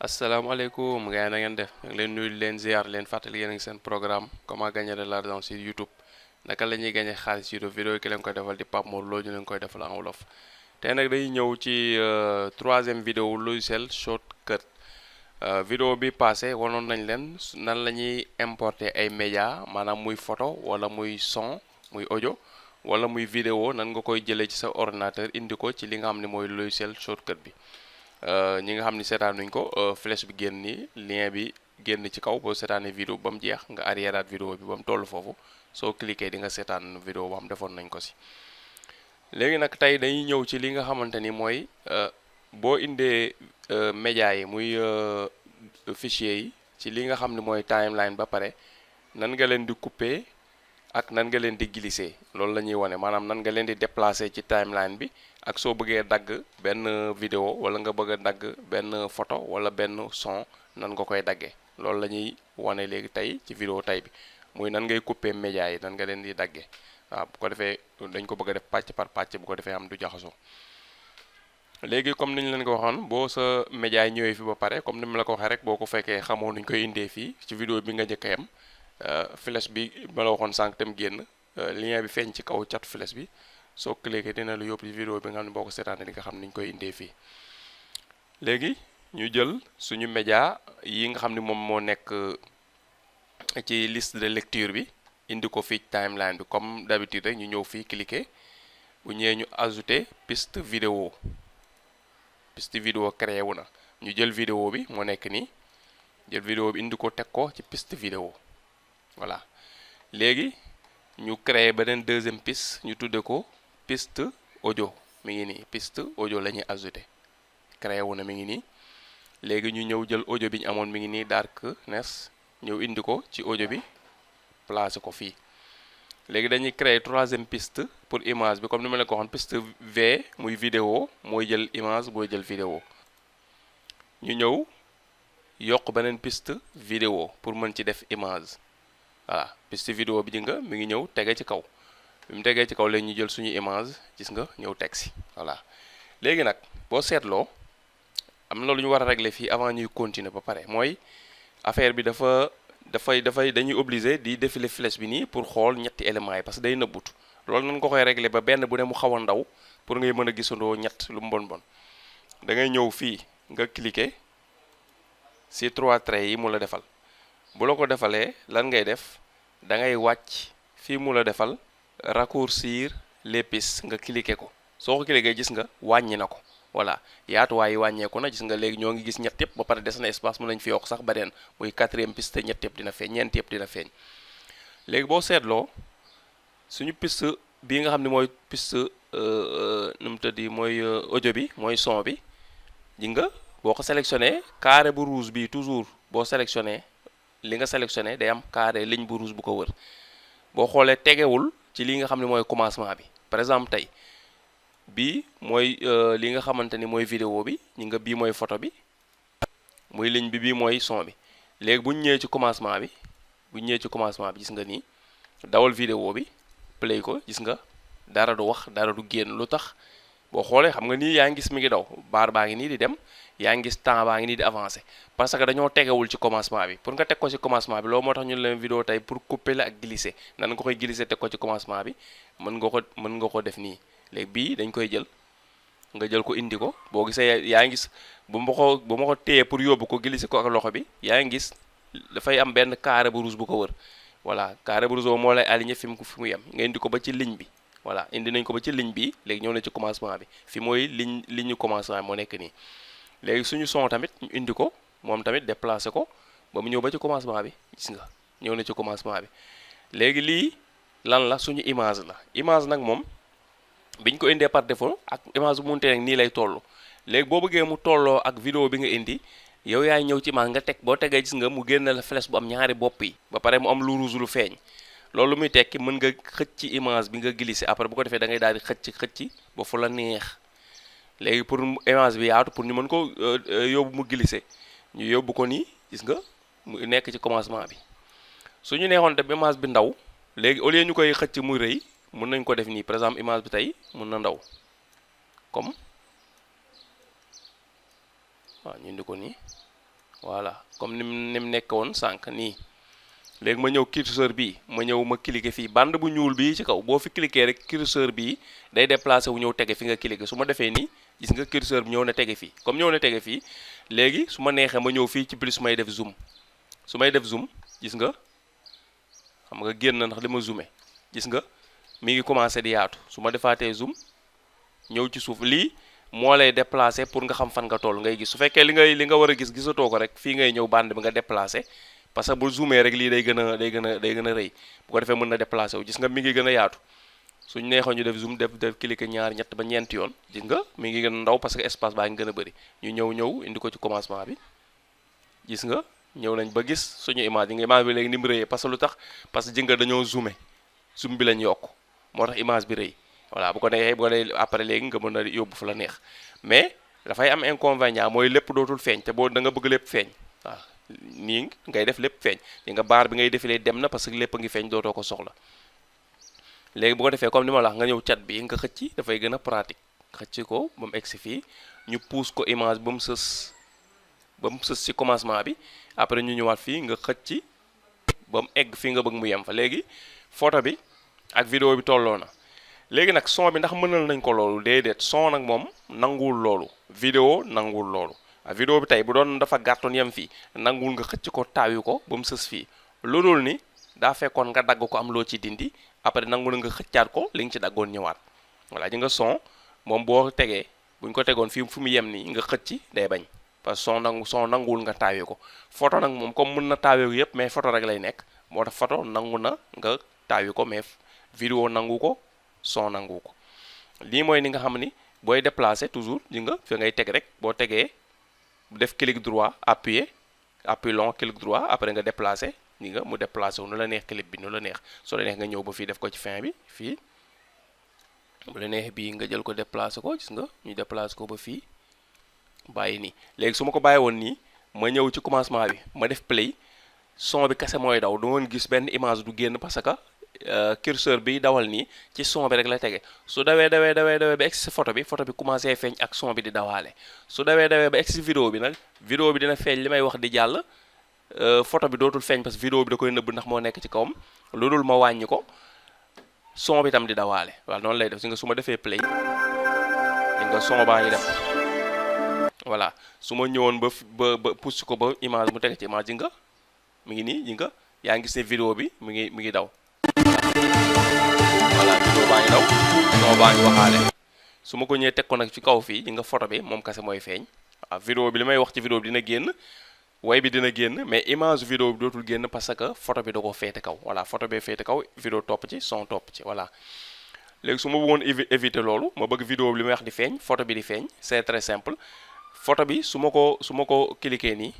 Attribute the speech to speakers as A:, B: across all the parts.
A: asalaamaaleykum gars yi na ngeen def leen nuyu leen ziar leen fàttali yéen a ngi seen programme comment gagner de l'argent sur YouTube naka la ñuy gagner xaalis sur YouTube vidéo ki leen koy defal di Pape Mor Lo ñu leen koy defal en wolof tey nag dañuy ñëw ci troisième vidéo logiciel Shortcut vidéo bi passé wanoon nañ leen nan la ñuy importer ay médias maanaam muy photo wala muy son muy audio wala muy vidéo nan nga koy jëlee ci sa ordinateur indi ko ci li nga xam ne mooy logiciel Shortcut bi ñi nga xam ni seetaanuñ ko flèche bi génn nii lien bi génn ci kaw boo seetaanee vidéo ba mu jeex nga arriéraat vidéo bi ba mu toll foofu soo cliquer di nga seetaan vidéo boo xam defoon nañ ko si léegi nag tey dañuy ñëw ci li nga xamante ni mooy boo indee médias yi muy fichier yi ci li nga xam ne mooy timeline ba pare nan nga leen di couper ak nan nga leen di glisser loolu la ñuy wane maanaam nan nga leen di déplacer ci timeline bi ak soo bëggee dagg benn vidéo wala nga bëgg a dagg benn photo wala benn son nan nga koy daggee loolu la ñuy wane léegi tey ci vidéo tey bi muy nan ngay couper médias yi nan nga leen di daggee waaw bu ko defee dañ ko bëgg a def pàcc par pàcc bu ko defee am du jaxasoo léegi comme ni ñu leen ko waxoon boo sa médias yi ñëwee fi ba pare comme ni mu la ko waxee rek boo ko fekkee xamoo nuñ koy indee fii ci vidéo bi nga njëkk a yem flèche bi ma la waxoon sànq tam génn lien bi feeñ ci kaw catu flèche bi soo cliquer dina la yóbbu ci vidéo bi nga xam ne boo ko seetaanee di nga xam ni ñu koy indee fii léegi ñu jël suñu média yi nga xam ne moom moo nekk ci liste de lecture bi indi ko fii timeline bi comme d'habitude rek ñu ñëw fii cliquer bu ñëwee ñu ajouter piste vidéo créé wu na ñu jël vidéo bi moo nekk nii jël vidéo bi indi ko teg ko ci piste vidéo voilà léegi ñu créé beneen deuxième piste ñu tudde ko piste audio mi ngi nii piste audio la ñuy ajouté créé wu na mi ngi nii léegi ñu ñëw jël audio bi ñu amoon mi ngi nii darkness ñëw indi ko ci audio bi placé ko fii léegi dañuy créé troisième piste pour image bi comme ni ma leen ko waxoon piste V muy vidéo mooy jël image mooy jël vidéo ñu ñëw yokk beneen piste vidéo pour mën ci def image voilà piste vidéo bi di nga mi ngi ñëw tege ci kaw bi mu tegee ci kaw léegi ñu jël suñu image gis nga ñëw teg si voilà léegi nag boo seetloo am na lu ñu war a régler fii avant ñuy continuer ba pare mooy affaire bi dañuy obligé di défiler flèche bi nii pour xool ñetti éléments yi parce que day nëbbutu loolu nan ko koy régler ba benn bu ne mu xaw a ndaw pour ngay mën a gisandoo ñett lu mu bon da ngay ñëw fii nga cliquer ci 3 traits yi mu la defal bu la ko defalee lan ngay def da ngay wàcc fii mu la defal raccourcir les pistes nga cliquer ko soo ko cliquer gis nga wàññi na ko voilà yaatuwaay yi wàññeeku na gis nga léegi ñoo ngi gis ñett yëpp ba pare des na espace mën nañ fi yokk sax beneen muy 4e piste ñett yëpp dina feeñ ñeent yëpp dina feeñ léegi boo seetloo suñu piste bii nga xam ne mooy piste nu mu tëddi mooy audio bi mooy son bi ji nga boo ko sélectionné carré bu rouge bi toujours boo sélectionné li nga sélectionné day am carré ligne bu rouge bu ko wër boo xoolee tegewul ci li nga xam ne mooy commencement bi par exemple tey bii mooy li nga xamante ni mooy vidéo bi ñi nga bii mooy photo bi muy ligne bi bii mooy son bi léegi bu ñu ñëwee ci commencement bi gis nga nii dawal vidéo bi play ko gis nga dara du wax dara du génn lu tax boo xoolee xam nga nii yaa ngi gis mi ngi daw baar baa ngi nii di dem yaa ngi gis temps baa ngi nii di avancé parce que dañoo tegewul ci commencement bi pour nga teg ko ci commencement bi loolu moo tax ñu leen vidéo tey pour couper la ak glisser nan nga koy glisser teg ko ci commencement bi mën nga ko def nii léegi bii dañ koy jël nga jël ko indi ko boo gisee yaa ngi gis bu ma ko téye pour yóbbu ko glisser ko ak loxo bi yaa ngi gis dafay am benn carré bu rouge bu ko wër voilà carré bu rouge boobu moo lay aligné fi mu yem nga indi ko ba ci ligne bi voilà indi nañ ko ba ci ligne bi léegi ñëw na ci commencement bi fi mooy ligne commencement moo nekk nii léegi suñu son tamit ñu indi ko moom tamit déplacé ko ba mu ñëw ba ci commencement bi gis nga ñëw na ci commencement bi léegi lii lan la suñu image la image nag moom biñ ko indee par défaut ak image bu munte nag nii lay toll léegi boo bëggee mu tolloo ak vidéo bi nga indi yow yaay ñëw ci image nga teg boo tegee gis nga mu génn la flèche bu am ñaari bopp yi ba pare mu am lu rouge lu feeñ loolu muy tekki mën nga xëcc ci image bi nga glisser après bu ko defee da ngay daal di xëcc ba fu la neex léegi pour image bi yaatu pour ñu mën ko yóbbu mu glisser ñu yóbbu ko nii gis nga mu nekk ci commencement bi su ñu neexoon te image bi ndaw léegi au lieu ñu koy xëcc muy rëy mën nañ ko def nii par exemple image bi tey mën na ndaw comme waaw ñu indi ko nii voilà comme ni mu nekk woon sànq nii. léegi ma ñëw curseur bii ma ñëw ma cliquer fii bande bu ñuul bii ci kaw boo fi cliquer rek curseur bii day déplacé wu ñëw tege fi nga cliquer su ma defee nii gis nga curseur bi ñëw na tege fii comme ñëw na tege fii léegi su ma neexee ma ñëw fii ci plus may def zoom su may def zoom gis nga xam nga génn ndax li ma zoomé gis nga mi ngi commencé di yaatu su ma defaatee zoom ñëw ci suuf lii moo lay déplacé pour nga xam fan nga toll ngay gis su fekkee li nga war a gis gisatoo ko rek fii ngay ñëw bande bi nga déplacé parce que bu zoomé rek lii day gën a rëy bu ko defee mën na déplacé wu gis nga mi ngi gën a yaatu suñ neexoon ñu def zoom def cliquer ñaar ñett ba ñeenti yoon gis nga mi ngi gën a ndaw parce que espace baa ngi gën a bëri ñu ñëw indi ko ci commencement bi gis nga ñëw nañ ba gis suñu image yi nga image bi léegi ni mu rëyee parce que lu tax parce que ji nga dañoo zoomé zoom bi lañ yokk moo tax image bi rëy voilà bu ko dee après léegi nga mën a yóbbu fu la neex mais dafay am inconvénient mooy lépp dootul feeñ te boo da nga bëgg lépp feeñ waaw nii ngay def lépp feeñ li nga baar bi ngay defilee dem na parce que lépp a ngi feeñ dootoo ko soxla léegi bu ko defee comme ni ma la wax nga ñëw cat bi nga xëcc dafay gën a pratique xëcc ko ba mu egsi fii ñu pousse ko image ba mu sës ci commencement bi après ñu ñëwaat fii nga xëcc ba mu egg fii nga bëgg mu yem fa léegi photo bi ak vidéo bi tolloo na léegi nag son bi ndax mënal nañ ko loolu déedéet son nag moom nanguwul loolu vidéo nanguwul loolu vidéo bi tey bu doon dafa gàttoon yem fii nanguwul nga xëcc ko taawi ko ba mu sës fii loolul ni daa fekkoon nga dagg ko am loo ci dindi après nangu na nga xëccaat ko li nga ci daggoon ñëwaat voilà ji nga son moom boo tegee buñ ko tegoon fii fu mu yem nii nga xëcc day bañ parce que son nanguwul nga taawi ko photo nag moom comme mën na taawi ko yëpp mais photo rek lay nekk moo tax photo nangu na nga taawi ko mais vidéo nangu ko son nangu ko lii mooy ni nga xam ni booy déplacer toujours ji nga fi ngay teg rek boo tegee def clic droit appui long clic droit après nga déplacer ni nga mu déplacer wu nu la neex clip bi nu la neex soo la neex nga ñëw ba fii def ko ci fin bi fii bu la neex bii nga jël ko déplacer ko gis nga ñu déplacer ko ba fii bàyyi nii léegi su ma ko bàyyi woon nii ma ñëw ci commencement bi ma def play son bi kese mooy daw du woon gis benn image du génn parce que curseur bi dawal nii ci son bi rek la tege su dawee ba egsi photo bi commencé feeñ ak son bi di dawaale su dawee ba egsi vidéo bi nag vidéo bi dina feeñ li may wax di jàll photo bi dootul feeñ parce que vidéo bi da koy nëbb ndax moo nekk ci kawam lu dul ma wàññi ko son bi tam di dawaale waaw noonu lay def si nga su ma defee play di nga son baa ngi dem voilà su ma ñëwoon ba pousse ko ba image mu tege ci image ji nga mi ngi nii ji nga yaa ngi gis ne vidéo bi mi ngi daw voilà vidéo baa ngi daw son baa ngi waxaale su ma ko ñëwee teg ko nag ci kaw fii ji nga photo bi moom kese mooy feeñ waaw vidéo bi li may wax ci vidéo bi dina génn way bi dina génn mais image vidéo bi dootul génn parce que photo bi da ko féete kaw voilà photo bee féete kaw vidéo topp ci son topp ci voilà léegi su ma bëggoon éviter loolu ma bëgg vidéo bi li may wax di feeñ photo bi di feeñ c'est très simple photo bi su ma ko cliquer nii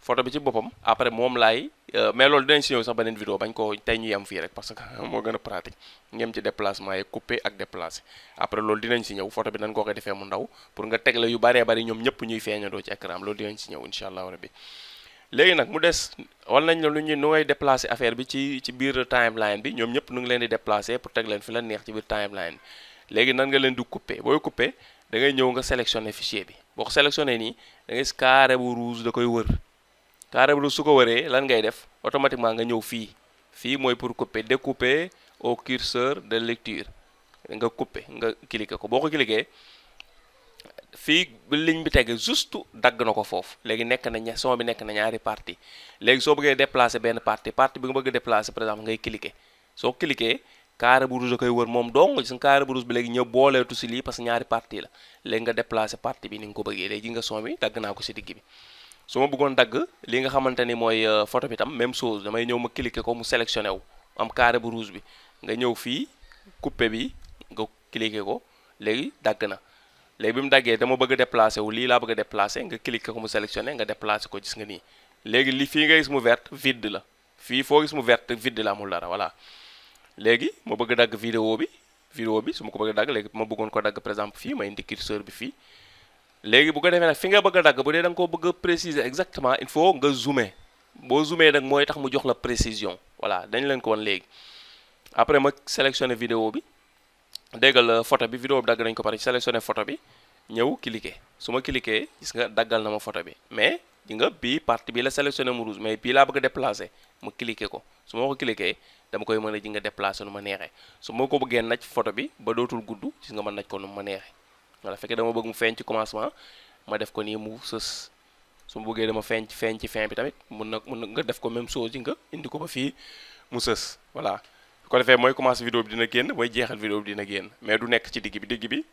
A: photo bi ci boppam après moom laay mais loolu dinañ si ñëw sax beneen vidéo bañ ko tey ñu yem fii rek parce que moo gën a pratique ngeen ci déplacement yi couper ak déplacer après loolu dinañ si ñëw photo bi nañ ko koy defee mu ndaw pour nga teg la yu bëree bëri ñoom ñëpp ñuy feeñandoo ci écran loolu dinañ si ñëw incha allahu rabbi léegi nag mu des wal nañ la nu ngay déplacer affaire bi ci biir timeline bi ñoom ñëpp nu ngi leen di déplacer pour teg leen fi la neex ci biir timeline bi léegi nan nga leen di couper booy couper da ngay ñëw nga sélectionner fichier bi boo ko sélectionner nii da ngay gis carré bu rouge da koy wër carré bu rouge su ko wëree lan ngay def automatiquement nga ñëw fii mooy pour couper découper au curseur de lecture nga couper nga cliquer ko boo ko cliquer fii ligne bi tege juste dagg na ko foofu léegi nekk na son bi nekk na ñaari partie léegi soo bëggee déplacer benn partie bi nga bëgg déplacer par exemple ngay cliquer soo cliquer carré bu rouge da koy wër moom dong gis nga carré bu rouge bi léegi ñëw booleetu si lii parce que ñaari partie la léegi nga déplacer partie bi ni nga ko bëggee léegi nga son bi dagg naa ko si digg bi su ma bëggoon dagg li nga xamante ni mooy photo bi tam même chose damay ñëw ma cliquer ko mu sélectionné wu am carré bu rouge bi nga ñëw fii couper bi nga cliquer ko léegi dagg na léegi bi mu daggee dama bëgg a déplacer wu lii laa bëgg a déplacer nga cliquer ko mu sélectionné nga déplacer ko gis nga nii léegi li fii nga gis mu verte vide la fii foo gis mu verte vide la amul dara voilà léegi ma bëgg a dagg vidéo bi su ma ko bëgg a dagg léegi ma bëggoon ko dagg par exemple fii ma indi curseur bi fii léegi bu ko defee nag fi nga bëgg a dagg bu dee da nga koo bëgg a préciser exactement il faut nga zoomer boo zoomer nag mooy tax mu jox la précision voilà dañ leen ko woon léegi après ma sélectionner vidéo bi déggal photo bi vidéo bi dagg nañ ko pare sélectionner photo bi ñëw cliquer su ma cliquer gis nga daggal na ma photo bi mais ji nga bii partie bi la sélectionné mu rouge mais bii laa bëgg a déplacer ma cliquer ko su ma ko cliquer dama koy mën a ji nga déplacer nu ma neexee su ma ko bëggee naj photo bi ba dootul gudd gis nga ma naj ko nu ma neexee voilà fekkee dama bëgg mu feeñ ci commencement ma def ko nii mu sës su ma bëggee dama feeñ ci fin bi tamit mun na nga def ko même chose ji nga indi ko ba fii mu sës voilà su ko defee mooy commencé vidéo bi dina génn mooy jeexal vidéo bi dina génn mais du nekk ci digg bi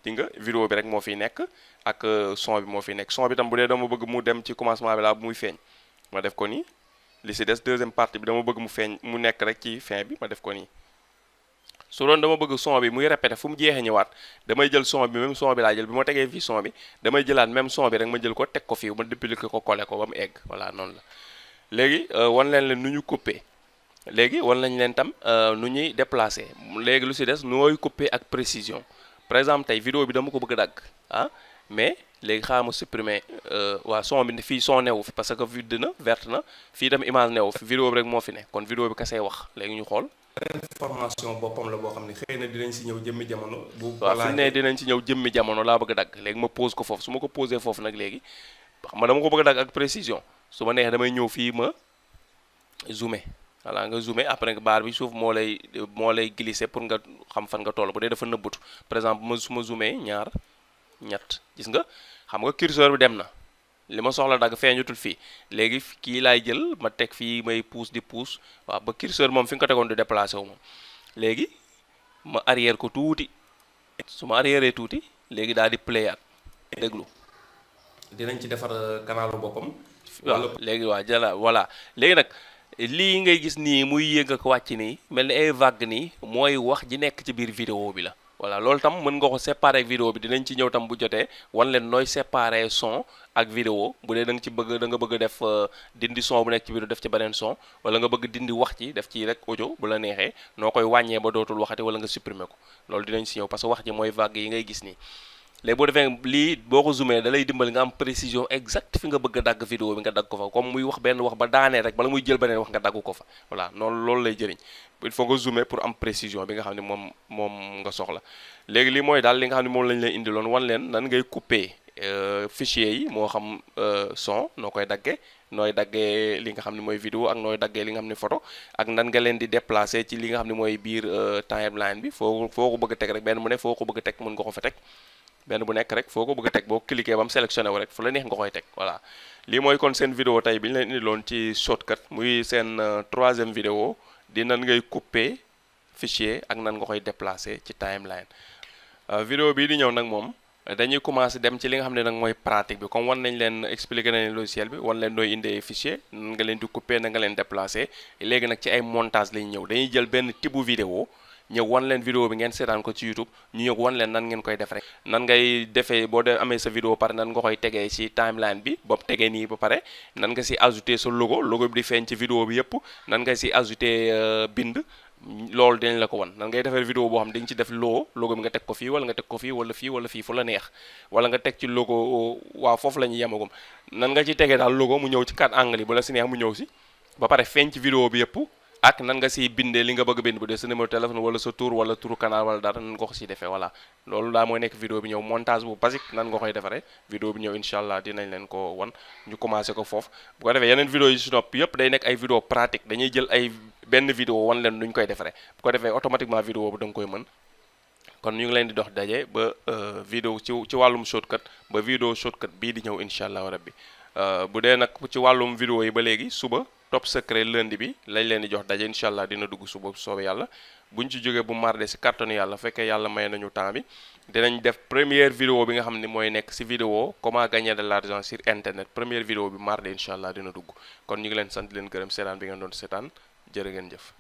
A: di nga vidéo bi rek moo fiy nekk ak son bi moo fiy nekk son bi tam bu dee dama bëgg mu dem ci commencement bi laa bu muy feeñ ma def ko nii li si des deuxième partie bi dama bëgg mu feeñ mu nekk rek ci fin bi ma def ko nii su doon dama bëgg son bi muy répété fu mu jeexee ñëwaat damay jël son bi même son bi laa jël bi ma tegee fii son bi damay jëlaat même son bi rek ma jël ko teg ko fii ma dupliquer ko coller ko ba mu egg voilà noonu la léegi wan leen nu ñu couper léegi wan nañ leen tam nu ñuy déplacer léegi lu si des nooy couper ak précision par exemple tey vidéo bi dama ko bëgg a dagg mais léegi xaaral ma supprimer waa son bi fii son newu fi parce que vide na verte na fii tam image newu fi vidéo bi rek moo fi ne kon vidéo bi kasee wax léegi ñu xool information boppam la boo xam ne xëy na dinañ si ñëw jëmmi jamono waaw fi ne dinañ si ñëw jëmmi jamono laa bëgg a dagg léegi ma pose ko foofu su ma ko posé foofu nag léegi xam nga dama ko bëgg a dagg ak précision su ma neexee damay ñëw fii ma zoomer voilà nga zoomer après barre bi suuf moo lay glisser pour nga xam fan nga toll bu dee dafa nëbbatu par exemple su ma zoomer ñaar ñett gis nga xam nga curseur bi dem na li ma soxla dagg feeñutul fii léegi kii laay jël ma teg fii may pousse di pousse waaw ba curseur moom fi nga ko tegoon di déplacé wu moom léegi ma arrière ko tuuti su ma arrière tuuti léegi daal di playaat déglu dinañ ci defar kanalu boppam waaw léegi waa jëla voilà léegi nag lii ngay gis nii muy yëg ak wàcc nii mel ni ay vague nii mooy wax ji nekk ci biir vidéo bi la voilà loolu tam mën nga ko séparer ak vidéo bi dinañ ci ñëw tam bu jotee wan leen nooy séparer son ak vidéo bu dee da nga bëgg def dindi son bu nekk ci vidéo def ci beneen son wala nga bëgg dindi wax ci def ci rek audio bu la neexee noo koy wàññee ba dootul waxati wala nga supprimer ko loolu dinañ si ñëw parce que wax ji mooy vague yi ngay gis nii léegi boo defee lii boo ko zoomé da lay dimbali nga am précision exacte fi nga bëgg a dagg vidéo bi nga dagg ko fa comme muy wax benn wax ba daanee rek bala muy jël beneen wax nga dagg ko fa voilà noonu loolu lay jëriñ il faut nga zoomer pour am précision bi nga xam ne moom nga soxla léegi lii mooy daal li nga xam ne moom lañ lay indiloon wan leen nan ngay couper fichier yi moo xam son noo koy daggee nooy daggee li nga xam ne mooy vidéo ak nooy daggee li nga xam ne photo ak nan nga leen di déplacer ci li nga xam ne mooy biir timeline bi foo ko bëgg a teg rek benn mu ne foo ko bëgg a teg mën nga ko fa teg benn bu nekk rek foo ko bëgg a teg boo cliquer ba mu sélectionné wu rek fu la neex nga koy teg voilà lii mooy kon seen vidéo tey bi ñu leen indiloon ci shortcut muy seen troisième vidéo di nan ngay couper fichier ak nan nga koy déplacer ci timeline vidéo bii di ñëw nag moom dañuy commencer dem ci li nga xam ne nag mooy pratique bi comme wan nañ leen expliquer nañ leen logiciel bi wan leen nooy indee fichier nan nga leen di couper na nga leen déplacer léegi nag ci ay montage lañu ñëw dañuy jël benn type vidéo ñëw wan leen vidéo bi ngeen seetaan ko ci YouTube ñu ñëw wan leen nan ngeen koy def rek nan ngay defee boo dee amee sa vidéo pare nan nga koy tegee ci timeline bi ba tegee nii ba pare nan nga si ajouter sa logo bi di feeñ ci vidéo bi yëpp nan nga si ajouter bind loolu dinañ la ko wan nan ngay defee vidéo boo xam dañ ci def logo bi nga teg ko fii wala nga teg ko fii wala fii fu la neex wala nga teg ci logo waaw foofu la ñuy yemagum nan nga ci tegee daal logo mu ñëw ci 4 angles yi bu la si neex mu ñëw si ba pare feeñ ci vidéo bi yëpp ak nan nga siy bindee li nga bëgg a bind bu dee sa numéro téléphone wala sa tour wala turu canal wala dara nan nga ko siy defee voilà loolu daa mooy nekk vidéo bi ñëw montage bu basique nan nga koy defaree vidéo bi ñëw incha allah dinañ leen ko wan ñu commencé ko foofu bu ko defee yeneen vidéo yi si nopp yëpp day nekk ay vidéo pratique dañuy jël ay benn vidéo wan leen nuñ koy defaree bu ko defee automatiquement vidéo bu da nga koy mën kon ñu ngi leen di dox daje ba vidéo ci wàllum shortcut ba vidéo shortcut bii di ñëw incha allah rabbi bu dee nag ci wàllum vidéo yi ba léegi suba top secret lundi bi lañ leen di jox daje incha allah dina dugg suba soobee yàlla buñ ci jógee bu mardi si kàttanu yàlla fekkee yàlla may nañu temps bi dinañ def première vidéo bi nga xam ne mooy nekk si vidéo comment gagner de l'argent sur internet première vidéo bi mardi incha allah dina dugg kon ñu ngi leen sant leen gërëm seetaan bi ngeen doon seetaan jërë ngeen jëf.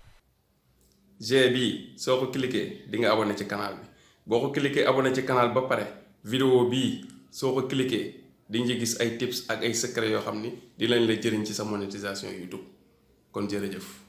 A: G bii soo ko cliquer di nga abonné ci canal bi boo ko cliquer abonné ci canal ba pare vidéo bii soo ko cliquer di nga gis ay tips ak ay secret yoo xam ni di lañ la jëriñ ci sa monétisation YouTube kon jërëjëf.